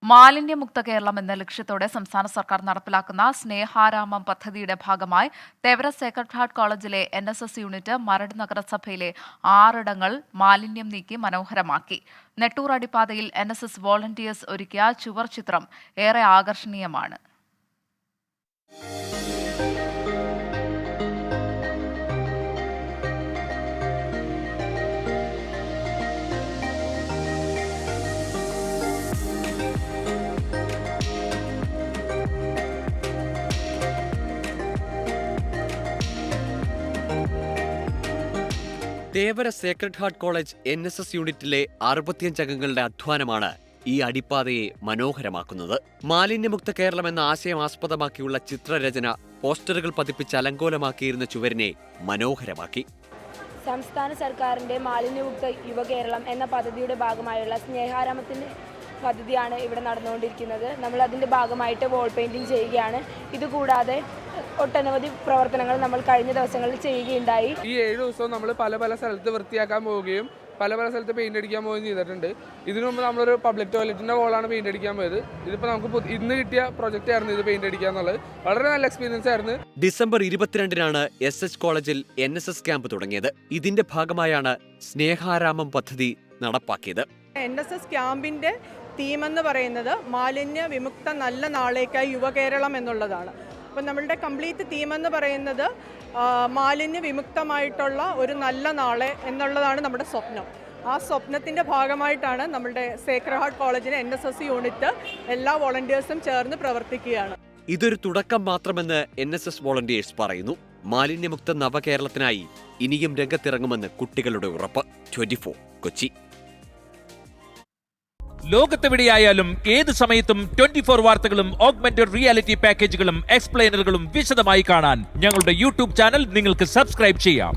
മാലിന്യമുക്ത കേരളം എന്ന ലക്ഷ്യത്തോടെ സംസ്ഥാന സർക്കാർ നടപ്പിലാക്കുന്ന സ്നേഹാരാമം പദ്ധതിയുടെ ഭാഗമായി തേവര സേക്രഡ് ഹാർട്ട് കോളേജിലെ NSS യൂണിറ്റ് മരട് നഗരസഭയിലെ 6 ഇടങ്ങൾ മാലിന്യം നീക്കി മനോഹരമാക്കി. നെട്ടൂർ അടിപ്പാതയിൽ NSS വോളണ്ടിയേഴ്സ് ഒരുക്കിയ ചുവർ ചിത്രം ഏറെ ആകർഷണീയമാണ്. Thevara sacred heart college NSS യൂണിറ്റിലെ 65 അംഗങ്ങളുടെ അധ്വാനമാണ് ഈ അടിപ്പാതയെ മനോഹരമാക്കുന്നത്. മാലിന്യമുക്ത കേരളം എന്ന ആശയം ആസ്പദമാക്കിയുള്ള ചിത്രരചന പോസ്റ്ററുകൾ പതിപ്പിച്ച് അലങ്കോലമാക്കിയിരുന്ന ചുവരിനെ മനോഹരമാക്കി. സംസ്ഥാന സർക്കാരിന്റെ മാലിന്യമുക്ത യുവകേരളം എന്ന പദ്ധതിയുടെ ഭാഗമായുള്ള സ്നേഹാരാമത്തിന്റെ പദ്ധതിയാണ് ഇവിടെ നടന്നുകൊണ്ടിരിക്കുന്നത്. നമ്മൾ അതിൻ്റെ ഭാഗമായിട്ട് വോൾ പെയിന്റിംഗ് ചെയ്യുകയാണ്. ഇതുകൂടാതെ ഒട്ടനവധി പ്രവർത്തനങ്ങൾ നമ്മൾ കഴിഞ്ഞ ദിവസങ്ങളിൽ ചെയ്യുകയുണ്ടായി. ഈ 7 ദിവസവും നമ്മൾ പല സ്ഥലത്ത് വൃത്തിയാക്കാൻ പോവുകയും പല സ്ഥലത്ത് പെയിന്റ് അടിക്കാൻ പോവുകയും ചെയ്തിട്ടുണ്ട്. ഇതിനു മുമ്പ് നമ്മളൊരു പബ്ലിക് ടോയ്ലറ്റിന്റെ വോളാണ് പെയിന്റ് അടിക്കാൻ പോയത്. ഇതിപ്പോൾ നമുക്ക് ഇന്ന് കിട്ടിയ പ്രൊജക്റ്റ് ആയിരുന്നു ഇത് പെയിന്റ് അടിക്കുക എന്നുള്ളത്. വളരെ നല്ല എക്സ്പീരിയൻസ് ആയിരുന്നു. ഡിസംബർ 22-നാണ് SH കോളേജിൽ NSS ക്യാമ്പ് തുടങ്ങിയത്. ഇതിന്റെ ഭാഗമായാണ് സ്നേഹാരാമം പദ്ധതി നടപ്പാക്കിയത്. NSS ക്യാമ്പിന്റെ തീം എന്ന് പറയുന്നത് മാലിന്യ വിമുക്ത നല്ല നാളേക്കായി യുവകേരളം എന്നുള്ളതാണ്. അപ്പം നമ്മളുടെ കംപ്ലീറ്റ് തീം എന്ന് പറയുന്നത് മാലിന്യ വിമുക്തമായിട്ടുള്ള ഒരു നല്ല നാളെ എന്നുള്ളതാണ് നമ്മുടെ സ്വപ്നം. ആ സ്വപ്നത്തിൻ്റെ ഭാഗമായിട്ടാണ് നമ്മളുടെ സേക്രഡ് ഹാർട്ട് കോളേജിലെ NSS യൂണിറ്റ് എല്ലാ വോളണ്ടിയേഴ്സും ചേർന്ന് പ്രവർത്തിക്കുകയാണ്. ഇതൊരു തുടക്കം മാത്രമെന്ന് NSS വോളണ്ടിയേഴ്സ് പറയുന്നു. മാലിന്യമുക്ത നവകേരളത്തിനായി ഇനിയും രംഗത്തിറങ്ങുമെന്ന് കുട്ടികളുടെ ഉറപ്പ്. 24 കൊച്ചി. ലോകത്തെവിടെയായാലും ഏത് സമയത്തും 24 വാർത്തകളും ഓഗ്മെന്റഡ് റിയാലിറ്റി പാക്കേജുകളും എക്സ്പ്ലെയിനറുകളും വിശദമായി കാണാൻ ഞങ്ങളുടെ YouTube ചാനൽ നിങ്ങൾക്ക് സബ്സ്ക്രൈബ് ചെയ്യാം.